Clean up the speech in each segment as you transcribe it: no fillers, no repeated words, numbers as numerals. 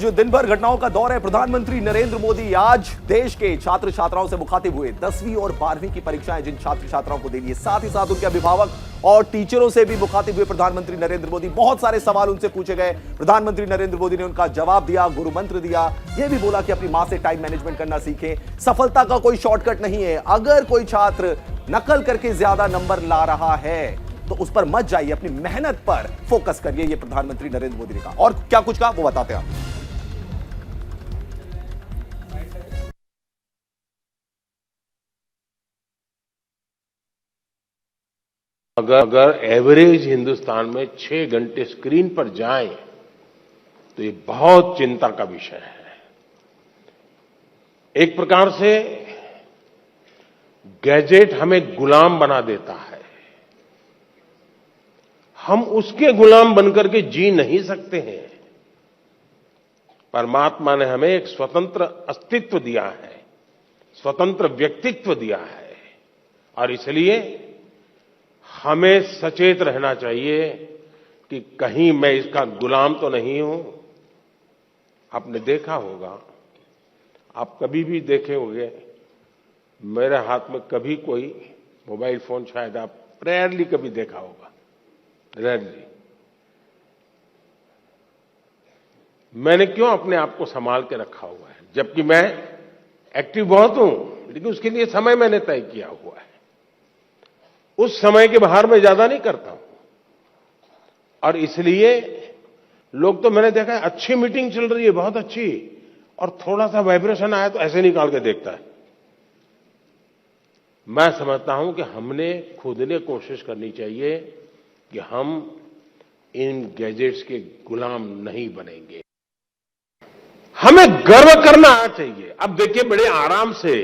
आज दिन भर घटनाओं का दौर है। प्रधानमंत्री नरेंद्र मोदी आज देश के छात्र छात्राओं से मुखातिब हुए। 10वीं और 12वीं की परीक्षाएं जिन छात्र छात्राओं को देनी है, साथ ही साथ उनके अभिभावक और टीचरों से भी मुखातिब हुए प्रधानमंत्री नरेंद्र मोदी। बहुत सारे सवाल उनसे पूछे गए। प्रधानमंत्री नरेंद्र मोदी ने उनका जवाब दिया, गुरु मंत्र दिया। यह भी बोला कि अपनी मां से टाइम मैनेजमेंट करना सीखें। सफलता का कोई शॉर्टकट नहीं है। अगर कोई छात्र नकल करके ज्यादा नंबर ला रहा है तो उस पर मत जाइए, अपनी मेहनत पर फोकस करिए, ये प्रधानमंत्री नरेंद्र मोदी ने कहा। और क्या कुछ कहा वो बताते हैं। अगर एवरेज हिंदुस्तान में 6 घंटे स्क्रीन पर जाएं तो ये बहुत चिंता का विषय है। एक प्रकार से गैजेट हमें गुलाम बना देता है। हम उसके गुलाम बनकर के जी नहीं सकते हैं। परमात्मा ने हमें एक स्वतंत्र अस्तित्व दिया है, स्वतंत्र व्यक्तित्व दिया है, और इसलिए हमें सचेत रहना चाहिए कि कहीं मैं इसका गुलाम तो नहीं हूं। आपने देखा होगा, आप कभी भी देखे होंगे, मेरे हाथ में कभी कोई मोबाइल फोन शायद आप रेयरली कभी देखा होगा, रेयरली। मैंने क्यों अपने आप को संभाल के रखा हुआ है, जबकि मैं एक्टिव बहुत हूं, लेकिन उसके लिए समय मैंने तय किया हुआ है। उस समय के बाहर मैं ज्यादा नहीं करता हूं। और इसलिए लोग तो मैंने देखा है, अच्छी मीटिंग चल रही है, बहुत अच्छी, और थोड़ा सा वाइब्रेशन आया तो ऐसे निकाल के देखता है। मैं समझता हूं कि हमने खुद ने कोशिश करनी चाहिए कि हम इन गैजेट्स के गुलाम नहीं बनेंगे। हमें गर्व करना चाहिए। अब देखिए, बड़े आराम से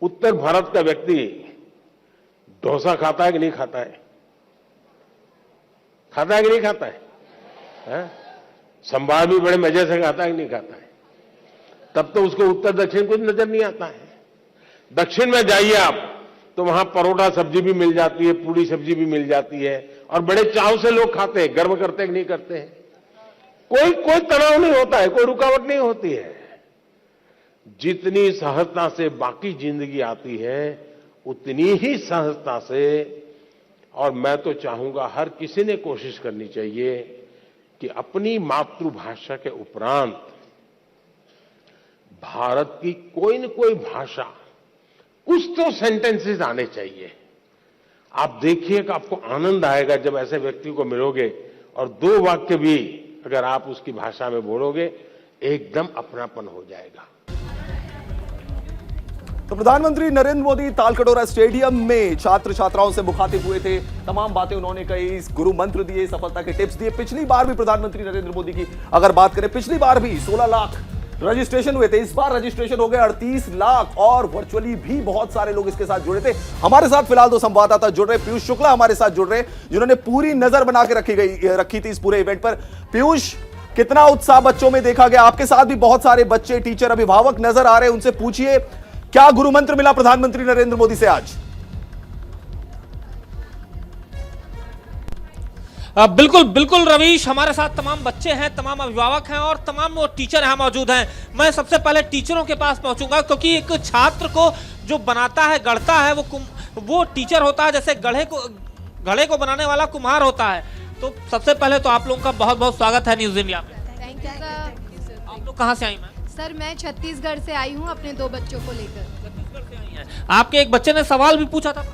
उत्तर भारत का व्यक्ति डोसा खाता है कि नहीं खाता है? खाता है कि नहीं खाता है? संभार भी बड़े मजे से खाता है कि नहीं खाता है? तब तो उसको उत्तर दक्षिण कुछ नजर नहीं आता है। दक्षिण में जाइए आप तो वहां परोठा सब्जी भी मिल जाती है, पूरी सब्जी भी मिल जाती है, और बड़े चाव से लोग खाते हैं। गर्व करते हैं कि नहीं करते हैं? कोई तनाव नहीं होता है, कोई रुकावट नहीं होती है। जितनी सहजता से बाकी जिंदगी आती है, उतनी ही सहजता से, और मैं तो चाहूंगा हर किसी ने कोशिश करनी चाहिए कि अपनी मातृभाषा के उपरांत भारत की कोई न कोई भाषा, कुछ तो सेंटेंसेस आने चाहिए। आप देखिए कि आपको आनंद आएगा जब ऐसे व्यक्ति को मिलोगे और 2 वाक्य भी अगर आप उसकी भाषा में बोलोगे, एकदम अपनापन हो जाएगा। तो प्रधानमंत्री नरेंद्र मोदी तालकटोरा स्टेडियम में छात्र छात्राओं से मुखातिब हुए थे। तमाम बातें उन्होंने कही, गुरु मंत्र दिए, सफलता के टिप्स दिए। पिछली बार भी प्रधानमंत्री नरेंद्र मोदी की अगर बात करें, पिछली बार भी 16 लाख रजिस्ट्रेशन हुए थे। इस बार रजिस्ट्रेशन हो गए 38 लाख, और वर्चुअली भी बहुत सारे लोग इसके साथ जुड़े थे। हमारे साथ फिलहाल 2 संवाददाता जुड़ रहे। पीयूष शुक्ला हमारे साथ जुड़ रहे, जिन्होंने पूरी नजर बना के रखी थी इस पूरे इवेंट पर। पीयूष, कितना उत्साह बच्चों में देखा गया? आपके साथ भी बहुत सारे बच्चे, टीचर, अभिभावक नजर आ रहे हैं। उनसे पूछिए, क्या गुरु मंत्र मिला प्रधानमंत्री नरेंद्र मोदी से आज? बिल्कुल बिल्कुल रवीश, हमारे साथ तमाम बच्चे हैं, तमाम अभिभावक हैं और तमाम टीचर यहाँ मौजूद हैं। मैं सबसे पहले टीचरों के पास पहुंचूंगा, क्योंकि एक छात्र को जो बनाता है, गढ़ता है, वो टीचर होता है, जैसे घड़े को बनाने वाला कुम्हार होता है। तो सबसे पहले तो आप लोगों का बहुत बहुत स्वागत है न्यूज इंडिया में। Thank you sir. आप लोग कहाँ से आई? सर मैं छत्तीसगढ़ से आई हूँ अपने 2 बच्चों को लेकर। छत्तीसगढ़ से आई हैं। आपके एक बच्चे ने सवाल भी पूछा था?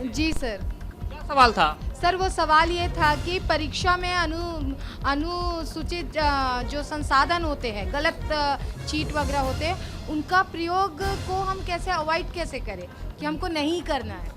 जी सर। क्या सवाल था? सर वो सवाल ये था कि परीक्षा में अनुसूचित जो संसाधन होते हैं, गलत चीट वगैरह होते हैं, उनका प्रयोग को हम कैसे अवॉइड कैसे करें, कि हमको नहीं करना है।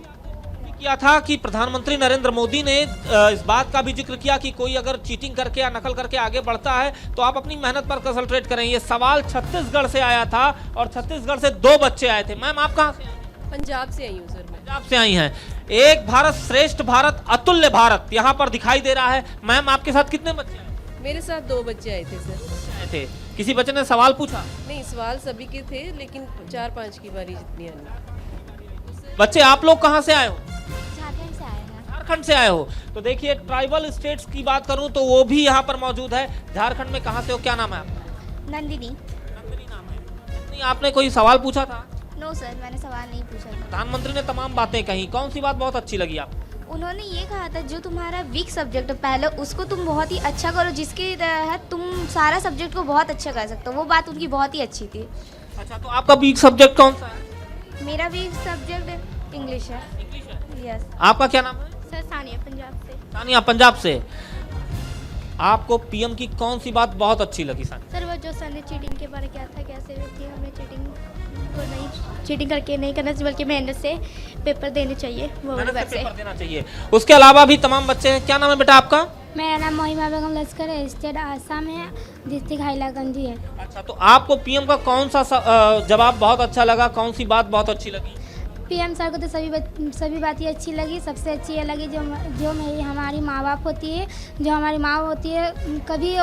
किया था कि प्रधानमंत्री नरेंद्र मोदी ने इस बात का भी जिक्र किया कि कोई अगर चीटिंग करके या नकल करके आगे बढ़ता है तो आप अपनी मेहनत पर कंसंट्रेट करें। ये सवाल छत्तीसगढ़ से आया था और छत्तीसगढ़ से 2 बच्चे आए थे। मैम, आप कहाँ से आई? पंजाब से आई हूँ सर। मैं पंजाब से आई हैं। एक भारत श्रेष्ठ भारत, अतुल्य भारत यहाँ पर दिखाई दे रहा है। मैम, आपके साथ कितने बच्चे आए? मेरे साथ 2 बच्चे आए थे सर। आए थे। किसी बच्चे ने सवाल पूछा? नहीं, सवाल सभी के थे, लेकिन 4-5 की बारी जितनी आनी। बच्चे, आप लोग कहाँ से आए हो? झारखंड से आए हैं। झारखंड से आए हो। तो देखिए, ट्राइबल स्टेट्स की बात करूं तो वो भी यहाँ पर मौजूद है। झारखंड में कहाँ से हो, क्या नाम है आपका? नंदिनी। नंदिनी नाम है। नहीं, आपने कोई सवाल पूछा था? नो सर, मैंने सवाल नहीं पूछा था। प्रधानमंत्री ने तमाम बातें कही, कौन सी बात बहुत अच्छी लगी आपको? उन्होंने ये कहा था जो तुम्हारा वीक सब्जेक्ट है पहले उसको तुम बहुत ही अच्छा करो, जिसके तहत तुम सारा सब्जेक्ट को बहुत अच्छा कर सकते हो। वो बात उनकी बहुत ही अच्छी थी। अच्छा, तो आपका वीक सब्जेक्ट कौन सा है? मेरा वीक सब्जेक्ट इंग्लिश है। इंग्लिश है। यस आपका क्या नाम है? सर, सानिया पंजाब से। सानिया पंजाब से। आपको पीएम की कौन सी बात बहुत अच्छी लगी सानिया? सर, वो जो सर ने चीटिंग के बारे में क्या था, कैसे कि हमें चीटिंग करके नहीं करना चाहिए, बल्कि मेहनत से पेपर देने चाहिए। वो वाली बात से पेपर देना चाहिए। उसके अलावा भी तमाम बच्चे हैं। क्या नाम है बेटा आपका? मेरा नाम मोहिमा बेगम लश्कर है, स्टेट आसाम है, डिस्ट्रिक्ट हाइलाकंदी है। अच्छा, तो आपको पीएम का कौन सा जवाब बहुत अच्छा लगा, कौन सी बात बहुत अच्छी लगी? पीएम सर को तो सभी बातें अच्छी लगी। सबसे अच्छी ये लगी जो मेरी हमारी माँ बाप होती है, जो हमारी माँ होती है कभी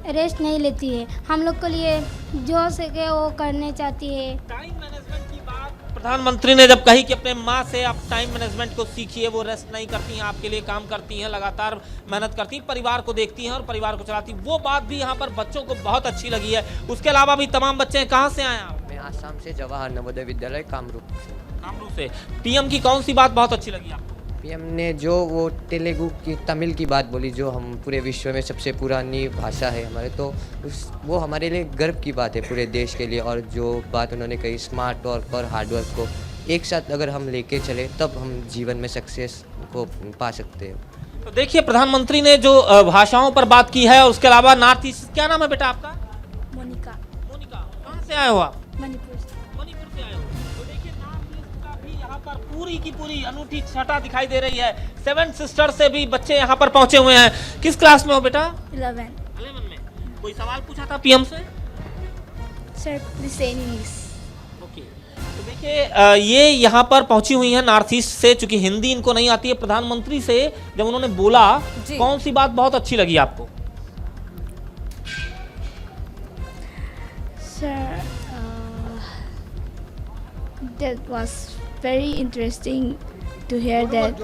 रेस्ट नहीं लेती है, हम लोग के लिए जो सके वो करने चाहती है। टाइम मैनेजमेंट की बात प्रधानमंत्री ने जब कही कि अपने माँ से आप टाइम मैनेजमेंट को सीखिए, वो रेस्ट नहीं करती हैं, आपके लिए काम करती हैं, लगातार मेहनत करती हैं, परिवार को देखती हैं और परिवार को चलाती हैं, वो बात भी यहाँ पर बच्चों को बहुत अच्छी लगी है। उसके अलावा भी तमाम बच्चे हैं। कहाँ से आए आप? मैं आसाम से, जवाहर नवोदय विद्यालय कामरूप से। कामरूप से। पीएम की कौन सी बात बहुत अच्छी लगी आपको? पीएम ने जो वो तेलुगु की तमिल की बात बोली, जो हम पूरे विश्व में सबसे पुरानी भाषा है हमारे, तो वो हमारे लिए गर्व की बात है पूरे देश के लिए। और जो बात उन्होंने कही स्मार्ट वर्क और हार्ड वर्क को एक साथ अगर हम लेके चले तब हम जीवन में सक्सेस को पा सकते हैं। तो देखिए, प्रधानमंत्री ने जो भाषाओं पर बात की है, और उसके अलावा नॉर्थ ईस्ट। क्या नाम है बेटा आपका? मोनिका। मोनिका। कहाँ से आए हो आप? मणिपुर से। मणिपुर से आए हो। तो देखिए, नॉर्थ ईस्ट का भी यहाँ पर पूरी की पूरी अनूठी छटा दिखाई दे रही है। 7 सिस्टर से भी बच्चे यहाँ पर पहुंचे हुए हैं। किस क्लास में हो बेटा? 11 में। कोई सवाल पूछा था पीएम से? सर, प्लीज से इंग्लिश। ओके, तो देखिए, ये यहाँ पर पहुंची हुई है नॉर्थ ईस्ट से, चूंकि हिंदी इनको नहीं आती है। प्रधानमंत्री से जब उन्होंने बोला, कौन सी बात बहुत अच्छी लगी आपको? Sir, that was very interesting to hear that.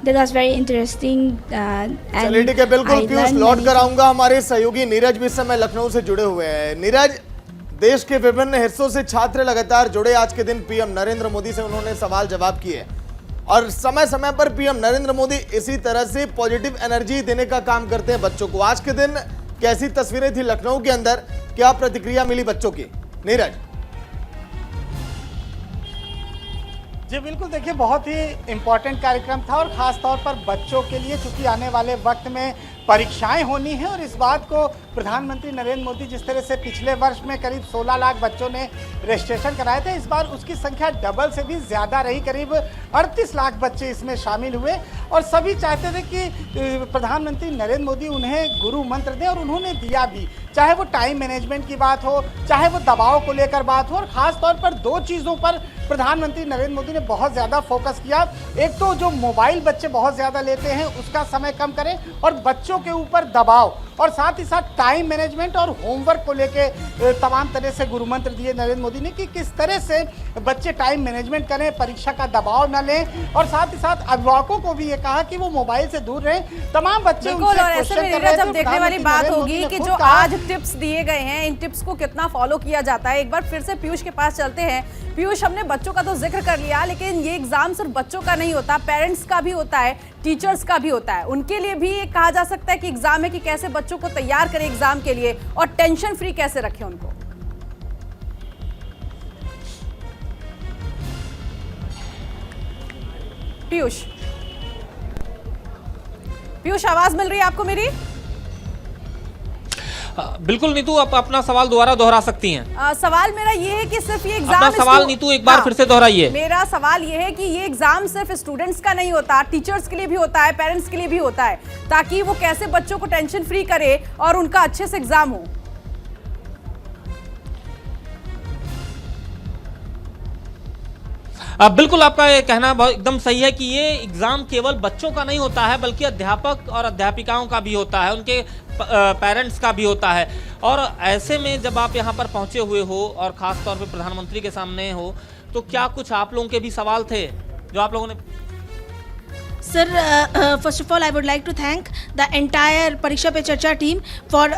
That was very interesting. चलिए ठीक है, बिल्कुल पीयूष लौट कर आऊंगा। हमारे सहयोगी नीरज भी इस समय लखनऊ से जुड़े हुए हैं। नीरज, देश के विभिन्न हिस्सों से छात्र लगातार जुड़े। आज के दिन पीएम नरेंद्र मोदी से उन्होंने सवाल जवाब किए और समय समय पर पीएम नरेंद्र मोदी इसी तरह से पॉजिटिव एनर्जी देने का काम करते हैं बच्चों को। आज के दिन कैसी तस्वीरें थी लखनऊ के अंदर, क्या प्रतिक्रिया मिली बच्चों की? नीरज जी बिल्कुल, देखिए बहुत ही इम्पोर्टेंट कार्यक्रम था और ख़ास तौर पर बच्चों के लिए, चूँकि आने वाले वक्त में परीक्षाएं होनी है और इस बात को प्रधानमंत्री नरेंद्र मोदी जिस तरह से पिछले वर्ष में करीब 16 लाख बच्चों ने रजिस्ट्रेशन कराए थे, इस बार उसकी संख्या डबल से भी ज़्यादा रही, करीब 38 लाख बच्चे इसमें शामिल हुए और सभी चाहते थे कि प्रधानमंत्री नरेंद्र मोदी उन्हें गुरु मंत्र दें और उन्होंने दिया भी, चाहे वो टाइम मैनेजमेंट की बात हो, चाहे वो दबाव को लेकर बात हो। और ख़ास तौर पर 2 चीज़ों पर प्रधानमंत्री नरेंद्र मोदी ने बहुत ज़्यादा फोकस किया। एक तो जो मोबाइल बच्चे बहुत ज़्यादा लेते हैं उसका समय कम करें और बच्चों के ऊपर दबाव, और साथ ही साथ टाइम मैनेजमेंट और होमवर्क को लेके तमाम तरह से गुरु मंत्र दिए नरेंद्र मोदी ने कि किस तरह से बच्चे टाइम मैनेजमेंट करें, परीक्षा का दबाव न लें, और साथ ही साथ अभिभावकों को भी ये कहा कि वो मोबाइल से दूर रहें। तमाम बच्चे बिल्कुल, और ऐसे में जब देखने वाली बात होगी कि जो आज टिप्स दिए गए हैं, इन टिप्स को कितना फॉलो किया जाता है। एक बार फिर से पीयूष के पास चलते हैं। पीयूष, हमने बच्चों का तो जिक्र कर लिया, लेकिन ये एग्जाम सिर्फ बच्चों का नहीं होता, पेरेंट्स का भी होता है, टीचर्स का भी होता है। उनके लिए भी ये कहा जा सकता है कि एग्जाम है कि कैसे बच्चों को तैयार करें एग्जाम के लिए और टेंशन फ्री कैसे रखें उनको। पीयूष, आवाज मिल रही है आपको मेरी? बिल्कुल नीतू, आप अपना सवाल दोबारा दोहरा सकती हैं। सवाल मेरा ये है कि सिर्फ ये एग्जाम, अपना सवाल नीतू एक बार फिर से दोहराइए। मेरा सवाल ये है कि ये एग्जाम सिर्फ स्टूडेंट्स का नहीं होता, टीचर्स के लिए भी होता है, पेरेंट्स के लिए भी होता है, ताकि वो कैसे बच्चों को टेंशन फ्री करे और उनका अच्छे से एग्जाम हो। बिल्कुल, आपका ये कहना एकदम सही है कि ये एग्जाम केवल बच्चों का नहीं होता है, बल्कि अध्यापक और अध्यापिकाओं का भी होता है, उनके पेरेंट्स का भी होता है। और ऐसे में जब आप यहाँ पर पहुँचे हुए हो और ख़ास तौर पे प्रधानमंत्री के सामने हो, तो क्या कुछ आप लोगों के भी सवाल थे जो आप लोगों ने? Sir, first of all, I would like to thank the entire Pariksha Pe Charcha team for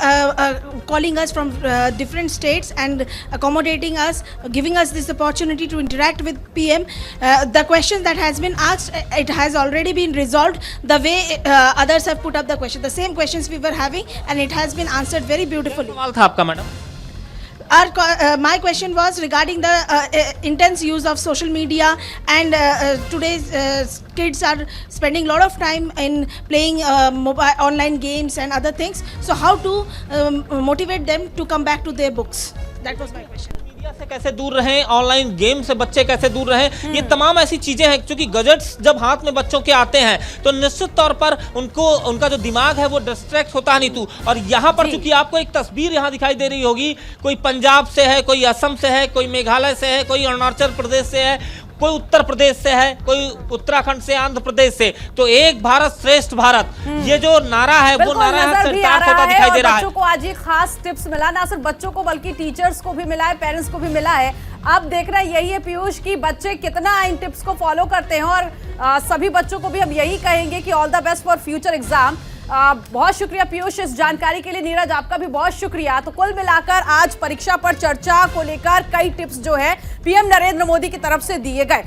calling us from different states and accommodating us, giving us this opportunity to interact with PM. The question that has been asked, it has already been resolved the way others have put up the question. The same questions we were having, and it has been answered very beautifully. सवाल था आपका madam? My question was regarding the intense use of social media, and today's kids are spending a lot of time in playing mobile online games and other things. So how to motivate them to come back to their books? That was my question. Media से कैसे दूर रहें, online game से बच्चे कैसे दूर रहें, ये तमाम ऐसी चीजें हैं क्योंकि गैजेट्स जब हाथ में बच्चों के आते हैं तो निश्चित तौर पर उनका जो दिमाग है वो डिस्ट्रैक्ट होता है नीतू। और यहाँ पर चूंकि आपको एक तस्वीर यहाँ दिखाई दे रही होगी, कोई पंजाब से है, कोई असम से है, कोई मेघालय से है, कोई अरुणाचल प्रदेश से है, कोई उत्तर प्रदेश से है, कोई उत्तराखंड से, आंध्र प्रदेश से। तो एक भारत श्रेष्ठ भारत, ये जो नारा है वो नारा होता दिखाई दे रहा है। बच्चों को आज ये खास टिप्स मिला, ना सिर्फ बच्चों को बल्कि टीचर्स को भी मिला है, पेरेंट्स को भी मिला है। आप देख रहे हैं यही है पीयूष की बच्चे कितना इन टिप्स को फॉलो करते हैं, और सभी बच्चों को भी हम यही कहेंगे कि all the best for future exam. बहुत शुक्रिया पीयूष इस जानकारी के लिए। नीरज आपका भी बहुत शुक्रिया। तो कुल मिलाकर आज परीक्षा पर चर्चा को लेकर कई टिप्स जो है पीएम नरेंद्र मोदी की तरफ से दिए गए।